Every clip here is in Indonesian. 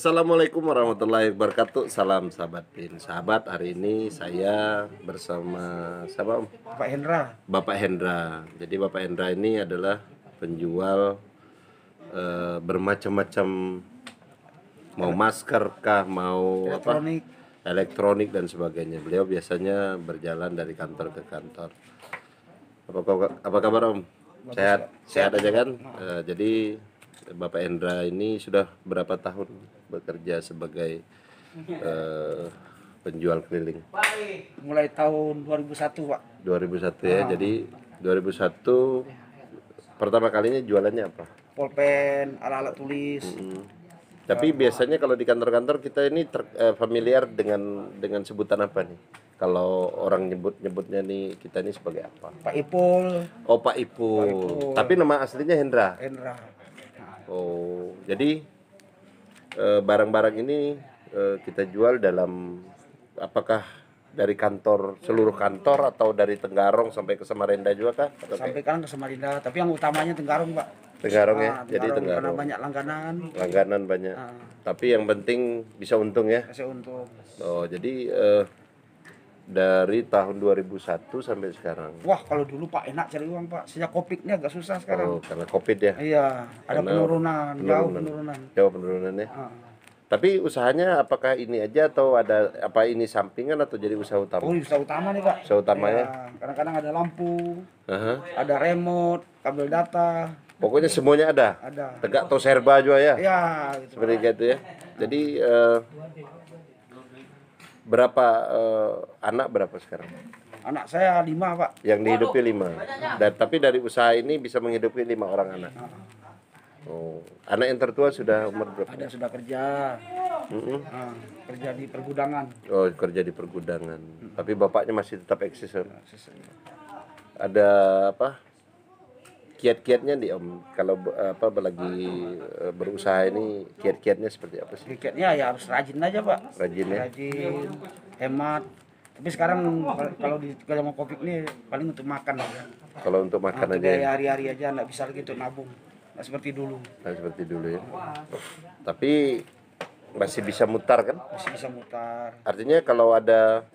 Assalamualaikum warahmatullahi wabarakatuh. Salam sahabat PIN. Sahabat, hari ini saya bersama siapa, Om? Pak Hendra. Bapak Hendra. Jadi Bapak Hendra ini adalah penjual bermacam-macam, mau masker kah, mau Elektronik. elektronik dan sebagainya. Beliau biasanya berjalan dari kantor ke kantor. Apa kabar, Om? Sehat aja kan? Jadi Bapak Hendra ini sudah berapa tahun bekerja sebagai penjual keliling? Mulai tahun 2001, Pak. 2001 ya. Jadi 2001 pertama kalinya jualannya apa? Pulpen, alat-alat tulis. Tapi biasanya kalau di kantor-kantor kita ini familiar dengan sebutan apa nih? Kalau orang nyebutnya nih, kita ini sebagai apa? Pak Ipul. Oh, Pak Ipul. Tapi nama aslinya Hendra. Hendra. Oh, jadi barang-barang ini kita jual dalam, apakah dari kantor, seluruh kantor, atau dari Tenggarong sampai ke Samarinda juga kah? Sampai kan ke Samarinda, tapi yang utamanya Tenggarong, Pak. Tenggarong ya, jadi Karena Tenggarong. banyak langganan. Langganan banyak. Tapi yang penting bisa untung ya. Kasih untung. Oh, jadi dari tahun 2001 sampai sekarang. Wah, kalau dulu Pak enak cari uang, Pak. Sejak Covid ini agak susah Oh, sekarang. karena Covid ya. Iya, ada Karena penurunan, jauh penurunan. Jauh penurunannya. Ah. Tapi usahanya apakah ini aja atau ada apa, ini sampingan atau jadi usaha utama? Oh, usaha utama nih, Pak. Usaha utamanya? Ya, kadang-kadang ada lampu, Aha. ada remote, kabel data, Pokoknya semuanya ada. ada. Tegak atau serba juga ya. Ya, gitu. Seperti gitu ya. Jadi berapa anak berapa sekarang? Anak saya 5, Pak. Yang dihidupi 5. Tapi dari usaha ini bisa menghidupi 5 orang anak. Oh, anak yang tertua sudah umur berapa? Ada sudah kerja, kerja di pergudangan. Oh, kerja di pergudangan. Tapi bapaknya masih tetap eksis. Om. Ada apa? Kiat-kiatnya di Om. Kalau lagi berusaha ini, kiat-kiatnya seperti apa sih? Tiketnya ya harus rajin aja, Pak. Rajin ya. Rajin, hemat. Tapi sekarang kalau mau Covid ini paling untuk makan aja. Kalau untuk makan Untuk aja. Ya? kayak hari-hari aja, nggak bisa lagi untuk nabung. Nggak seperti dulu. Nah, seperti dulu ya. Tapi masih bisa mutar kan? Masih bisa mutar. Artinya kalau ada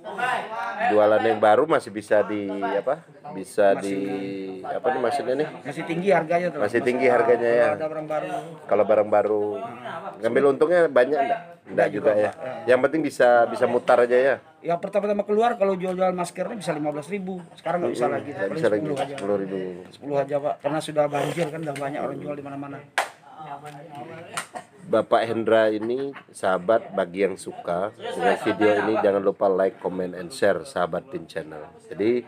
jualan yang baru masih bisa di apa? Bisa di apa nih maksudnya nih? Masih tinggi harganya tuh. Masih tinggi harganya ya. Kalau ada barang baru. Kalau barang baru ngambil untungnya banyak enggak? Enggak juga ya. Yang penting bisa mutar aja ya. Ya pertama-tama keluar kalau jual-jual maskernya bisa 15.000. Sekarang nggak bisa lagi. Nggak Paling bisa lagi 10 aja. 10.000. 10 aja, Pak. Karena sudah banjir kan, udah banyak orang jual di mana-mana. Bapak Hendra ini, sahabat, bagi yang suka dengan video ini jangan lupa like, comment, and share sahabat PIN channel. Jadi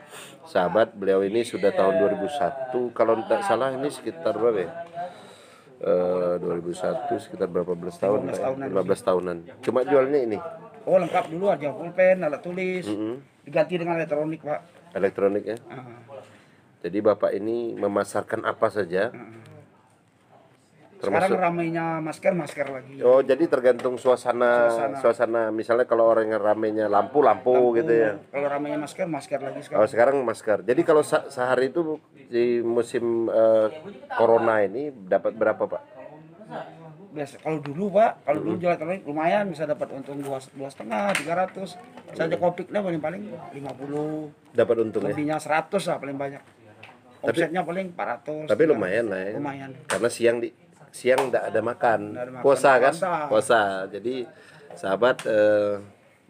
sahabat, beliau ini sudah tahun 2001, kalau tidak salah ini sekitar berapa ya? 2001 sekitar berapa belas tahun? 15 tahunan. Cuma jualnya ini. Oh, lengkap dulu aja, pulpen, alat tulis. Diganti dengan elektronik, Pak. Elektronik ya. Jadi Bapak ini memasarkan apa saja? Sekarang ramainya masker lagi. Oh, jadi tergantung suasana. Misalnya kalau orang yang ramainya lampu gitu ya. Kalau ramainya masker lagi sekarang. Oh, sekarang masker. Jadi kalau sehari itu di musim corona ini dapat berapa, Pak? Biasa kalau dulu, Pak, kalau dulu jual elektronik lumayan bisa dapat untung 2,5, 300. Saja Kopiknya paling 50. Dapat untungnya. Lebihnya 100 lah paling banyak. Omsetnya paling 400. Tapi lumayan lah ya. Lumayan. Karena siang enggak ada makan. makan. Puasa kan? Puasa. Jadi sahabat,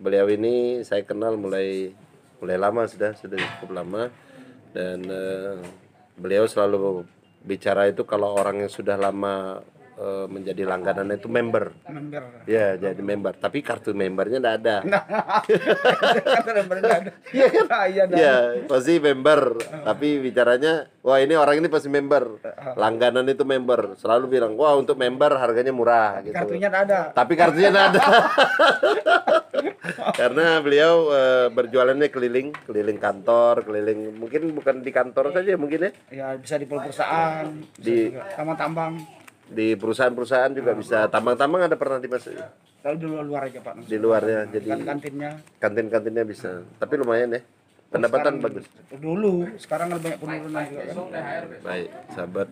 beliau ini saya kenal mulai lama, sudah cukup lama, dan beliau selalu bicara itu kalau orang yang sudah lama menjadi langganan itu member. Ya, jadi member. Tapi kartu membernya enggak ada. Kartu membernya enggak ada. Iya kan? Ya, pasti member. Tapi bicaranya, wah ini orang ini pasti member. Langganan itu member. Selalu bilang, wah untuk member harganya murah gitu. Kartunya enggak ada. Tapi kartunya enggak ada. Karena beliau berjualannya keliling kantor, mungkin bukan di kantor saja mungkin ya. Ya bisa di perusahaan, Di tambang-tambang. Di perusahaan juga bisa. Tambang-tambang ada pernah dimasuk? Kalau di luar aja, Pak. Di luarnya, jadi kantin-kantinnya bisa. Tapi lumayan ya. Pendapatan bagus. Dulu, sekarang ada banyak penurunan juga kan. Baik, sahabat.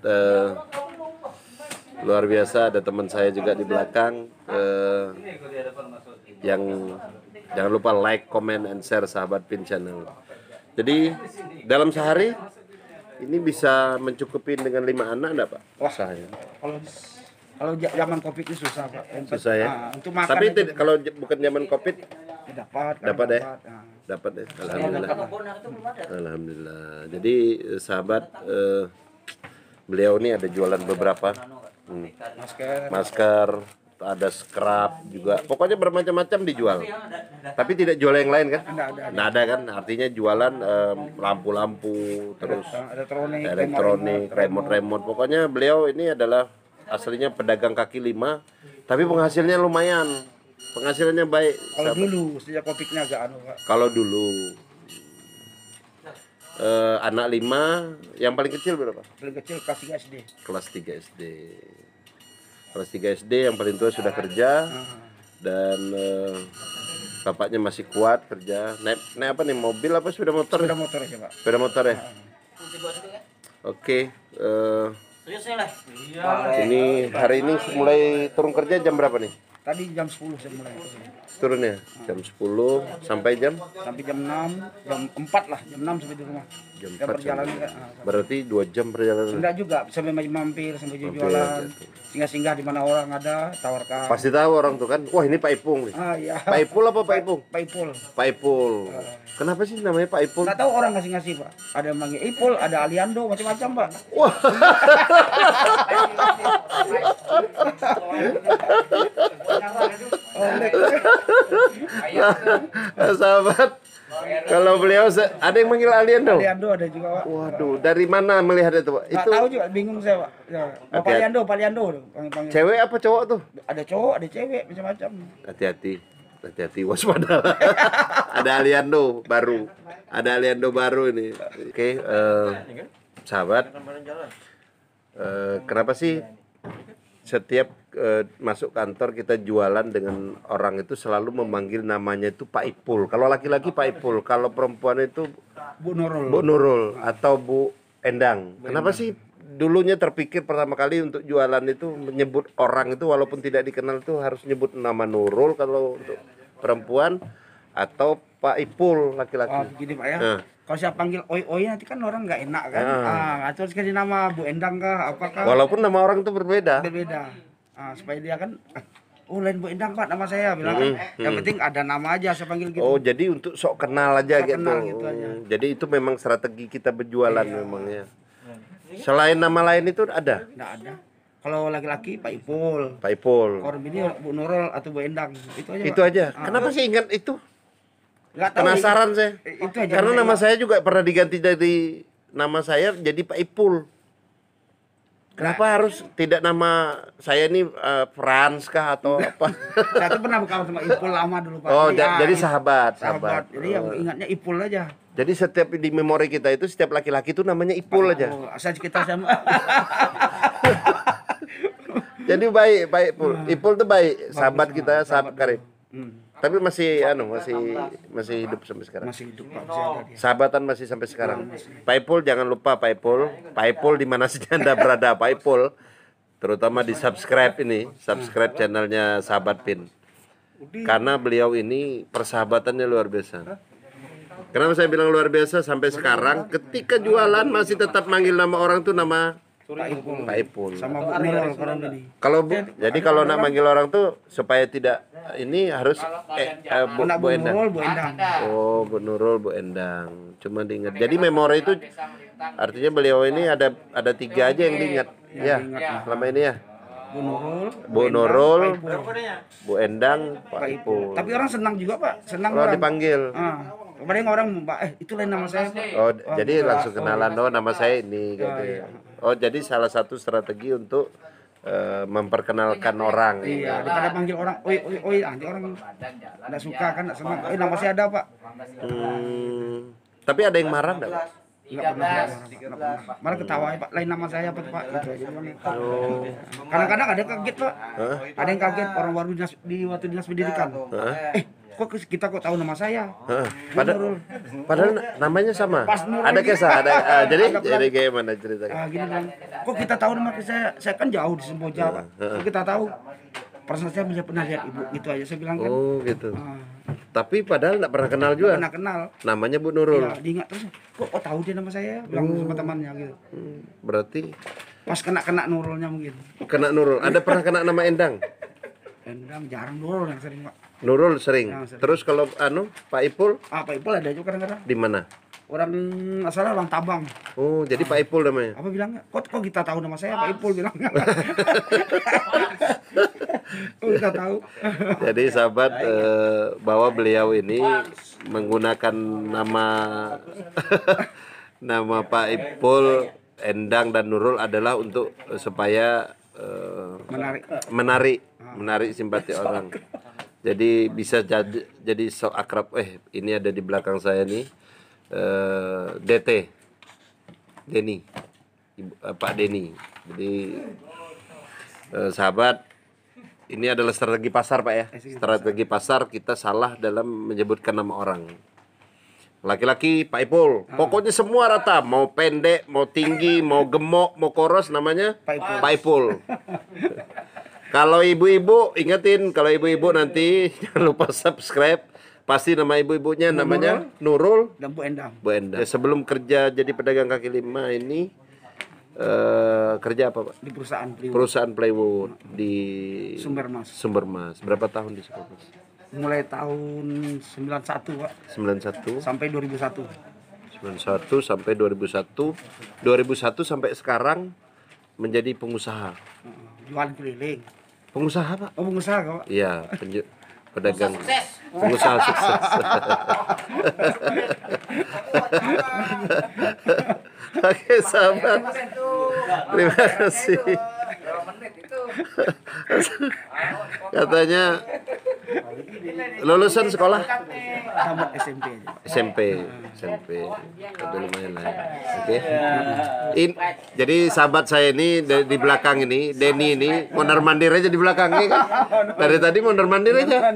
luar biasa. Ada teman saya juga di belakang yang jangan lupa like, comment, and share Sahabat Pin Channel. Jadi dalam sehari ini bisa mencukupi dengan 5 anak enggak Pak? Wah, Usahanya. kalau zaman Covid itu susah Pak. Susah ya. Untuk makan Tapi itu kalau bukan zaman Covid dapat ya. Nah. Dapat ya. Alhamdulillah. Alhamdulillah. Jadi sahabat, beliau ini ada jualan beberapa masker, ada scrub juga. Pokoknya bermacam-macam dijual. Tapi tidak jual yang lain kan? Nggak ada kan? Artinya jualan lampu-lampu, terus elektronik, remote. Pokoknya beliau ini adalah aslinya pedagang kaki lima, tapi penghasilnya lumayan. Penghasilannya baik. Kalau dulu sejak Covidnya agak Pak. Kalau dulu anak 5, yang paling kecil berapa? Paling kecil kelas 3 SD. Kelas 3 SD. Kelas 3 SD, yang paling tua sudah kerja. Dan bapaknya masih kuat kerja. Naik apa nih, mobil apa sepeda motor? Sepeda motor aja Pak. Sepeda motor ya. Oke. Ini hari ini mulai turun kerja jam berapa nih? Tadi jam 10 saya mulai. Turunnya jam 10 sampai jam 6, jam 4 lah, jam 6 sampai di rumah. jam 4 perjalanan berarti 2 jam perjalanan. enggak juga, sampai mampir, sampai jualan. Singgah-singgah di mana orang ada, tawarkan. Pasti tahu orang tuh kan, wah ini Pak Ipung nih. Iya. Pak Ipul apa Pak Ipung? Pak Ipul. Pak Ipul. Kenapa sih namanya Pak Ipul? Nggak tahu orang ngasih-ngasih Pak. Ada yang manggil Ipul, ada Aliando, macam-macam Pak. Wah. Sahabat, kalau beliau ada yang manggil Aliando. Aliando ada juga Pak. Waduh, dari mana melihat itu Pak? Nggak Itu tahu juga, bingung saya Pak. Ya. Pak Aliando panggil. cewek apa cowok tuh? Ada cowok, ada cewek, macam-macam. Hati-hati, waspada. Ada Aliando baru. Ada Aliando baru ini. Oke, sahabat. Kenapa sih setiap masuk kantor kita jualan dengan orang itu selalu memanggil namanya itu Pak Ipul. Kalau laki-laki Pak Ipul, kalau perempuan itu Bu Nurul. Bu Nurul atau Bu Endang. Kenapa sih dulunya terpikir pertama kali untuk jualan itu menyebut orang itu walaupun tidak dikenal itu harus nyebut nama Nurul kalau untuk perempuan atau Pak Ipul laki-laki? Oh, begini Pak ya. Kalau saya panggil oi nanti kan orang nggak enak kan. Atau kasih nama Bu Endang kah, apakah? Walaupun nama orang itu berbeda. Supaya dia kan lain Bu Endang Pak nama saya bilang kan. Yang penting ada nama aja saya panggil gitu. Oh, jadi untuk sok kenal aja Sok gitu. kenal gitu aja. Jadi itu memang strategi kita berjualan memangnya. Selain nama lain itu ada? Nggak ada. Kalau laki-laki Pak Ipul. Pak Ipul. Kalau ini Bu Nurul atau Bu Endang. Itu aja. Itu Pak. aja. Kenapa sih ingat itu? Nggak tahu. Penasaran saya. Itu aja. Karena nama saya juga pernah diganti dari nama saya jadi Pak Ipul. Kenapa harus tidak nama saya ini Frans kah atau apa? Saya tuh pernah berkawan sama Ipul lama dulu Pak. Oh, jadi sahabat. Jadi yang ingatnya Ipul aja. Jadi setiap di memori kita itu setiap laki-laki itu namanya Ipul aja. Asal kita sama. Jadi baik Ipul. Ipul tuh baik, sahabat kita, sahabat karib. Tapi masih masih hidup sampai sekarang. Masih hidup Pak, masih ada dia. Sahabatan masih sampai sekarang. Pak Ipul jangan lupa Pak Ipul. Pak Ipul di mana saja Anda berada Pak Ipul. Terutama di subscribe channelnya Sahabat Pin. Karena beliau ini persahabatannya luar biasa. Kenapa saya bilang luar biasa sampai sekarang ketika jualan masih tetap manggil nama orang tuh nama Pak Ipul. Sama Bu Nurul orang ini. Kalau jadi kalau nak manggil orang tuh supaya tidak ini harus Bu Endang. Nurul, Bu Endang. Oh, Bu Nurul, Bu Endang. Cuma diingat. Jadi memori itu artinya beliau ini ada 3 aja yang diingat. Ya, selama ini ya. Bu Nurul, Bu Endang, Pak Ipul. Tapi orang senang juga Pak, senang Kalau orang. dipanggil. Kemarin orang Pak, itu lain nama saya Pak. Oh, jadi langsung kenalan, oh nama saya ini gitu ya. Oh, jadi salah satu strategi untuk memperkenalkan orang. Iya, daripada panggil orang oi, nanti orang enggak suka kan, enggak senang. Nama saya ada Pak. Tapi ada yang marah enggak? Enggak pernah. Malah ketawa Pak, lain nama saya apa Pak? Gitu aja Bang. Kadang-kadang ada yang kaget Pak. Ada yang kaget orang baru di waktu dinas pendidikan. kok kita kok tahu nama saya? Heeh. Padahal namanya sama. Pas Nurul Ada ini- kisah, ada jadi Ada jadi gimana ceritanya? Gini bilang, kok kita tahu nama saya kan jauh di Semboja Pak. Kok kita tahu? Perasaan saya bisa pernah lihat ibu gitu aja saya bilang kan. Oh gitu. Ah, Tapi padahal nggak pernah kenal juga. pernah kenal. Namanya Bu Nurul. Ya, diingat terus. Kok tahu dia nama saya? Bilang sama temannya gitu. Berarti Pas kena Nurulnya mungkin. kena Nurul. Ada pernah kena nama Endang? Endang jarang Nurul yang sering Pak. Nurul sering. Ya, sering. Terus kalau Pak Ipul Pak Ipul ada juga kadang-kadang. di mana? Orang asalnya orang Tabang. Oh, jadi Pak Ipul namanya. Apa bilangnya? Kok kita tahu nama saya? Pak Ipul bilang. Kok kita tahu? Jadi sahabat bahwa beliau ini menggunakan nama nama Pak Ipul, Endang dan Nurul adalah untuk supaya Menarik. menarik simpati orang. Jadi bisa jadi so akrab. Ini ada di belakang saya nih DT Denny, Pak Denny. Jadi sahabat, ini adalah strategi pasar Pak ya. Strategi pasar kita salah dalam menyebutkan nama orang. Laki-laki Pak Ipul, pokoknya semua rata, mau pendek, mau tinggi, mau gemuk, mau koros, namanya Pak Ipul. Kalau ibu-ibu, ingetin, kalau ibu-ibu nanti jangan lupa subscribe. Pasti nama ibu-ibunya namanya Nurul Dan Bu Endang. Bu Endang. Sebelum kerja jadi pedagang kaki lima ini kerja apa Pak? Di perusahaan Plywood. Perusahaan plywood di Sumbermas. Sumbermas. Berapa tahun di Sumbermas? Mulai tahun 91 Pak 91. sampai 2001. 91 sampai 2001. 2001 sampai sekarang menjadi pengusaha. Jualan keliling. Pengusaha Pak? Oh pengusaha Pak. Iya, pedagang. Pengusaha sukses. Oke sahabat, terima kasih. Katanya lulusan sekolah Tamat SMP aja. SMP udah lumayan lah ya. Oke. Jadi sahabat saya ini di belakang ini Denny ini mondar mandir aja di belakang ini kan. Dari tadi mondar mandir aja.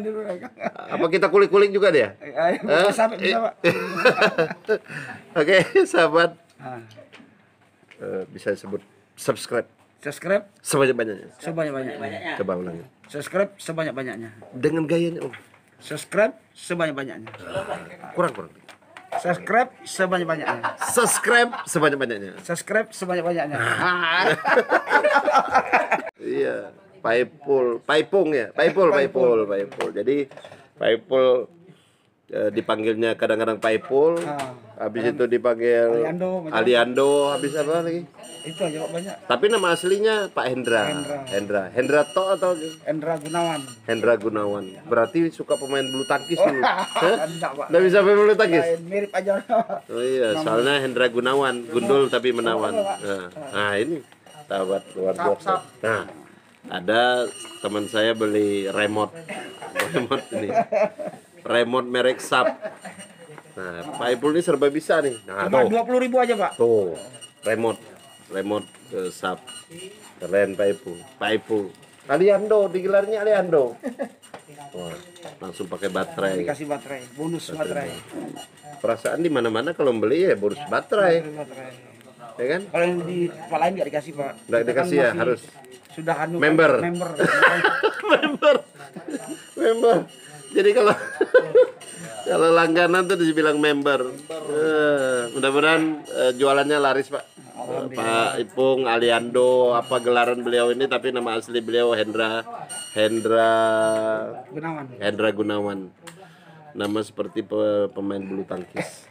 Apa kita kulik-kulik juga dia? Ayo, sampai bisa Pak. Oke sahabat, Ah, bisa sebut subscribe subscribe sebanyak-banyaknya. sebanyak-banyaknya. Coba ulangi Subscribe sebanyak-banyaknya. dengan gayanya Subscribe sebanyak-banyaknya. kurang. Subscribe sebanyak-banyaknya. Subscribe sebanyak-banyaknya. Subscribe sebanyak-banyaknya. Iya, Paipung ya, Paipul. Jadi Paipul dipanggilnya kadang-kadang Paipul, habis itu dipanggil Aliando, habis apa lagi? Itu aja Pak banyak. Tapi nama aslinya Pak Hendra To atau Endra Gunawan. Hendra Gunawan. Berarti suka pemain bulu tangkis dulu. Hah? Enggak Pak. Nggak bisa main bulu tangkis? Mirip aja. Oh iya, soalnya Hendra Gunawan, gundul tapi menawan. Nah, ini sahabat luar biasa. Nah, ada teman saya beli remote ini, remote merek Sharp. Nah, Pak Ipul ini serba bisa nih. Nah, Cuma tuh, 20.000 aja Pak. tuh remote Sharp. Keren Pak Ipul. Aliando, digelarnya Aliando. Wah, langsung pakai baterai. Dikasih baterai, bonus baterai. Perasaan di mana-mana kalau beli ya bonus baterai, Baterai. ya kan? Kalau yang di tempat lain nggak dikasih Pak. Nggak Kita dikasih kan ya, masih harus sudah anu member. member. member. Jadi kalau kalau langganan tuh dibilang member. Mudah-mudahan jualannya laris Pak. Pak Ipung, Aliando, apa gelaran beliau ini, tapi nama asli beliau Hendra Gunawan. Nama seperti pemain bulu tangkis.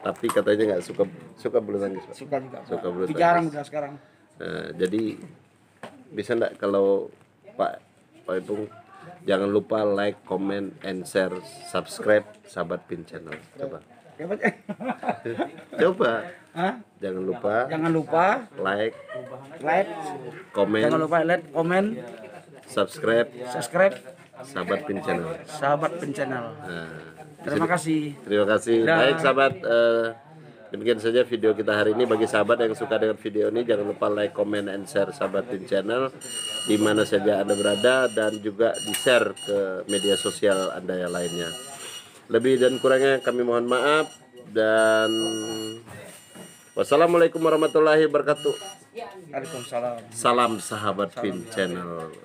Tapi katanya nggak suka bulu tangkis Pak. Suka juga. Suka bulu Tapi tangkis. jarang udah sekarang. Jadi bisa enggak kalau Pak Ipung jangan lupa like, comment, and share, subscribe Sahabat Pin Channel. Coba. Coba. Hah? Jangan lupa Jangan lupa like, like, comment, jangan lupa like, komen, subscribe subscribe Sahabat Pin Channel. Sahabat Pin Channel. Nah, Terima kasih. terima kasih. Dah. Baik sahabat, Demikian saja video kita hari ini. Bagi sahabat yang suka dengan video ini, jangan lupa like, comment, and share Sahabat Tim Channel di mana saja Anda berada, dan juga di-share ke media sosial Anda yang lainnya. Lebih dan kurangnya kami mohon maaf, dan wassalamualaikum warahmatullahi wabarakatuh. Waalaikumsalam. Salam Sahabat Tim Channel.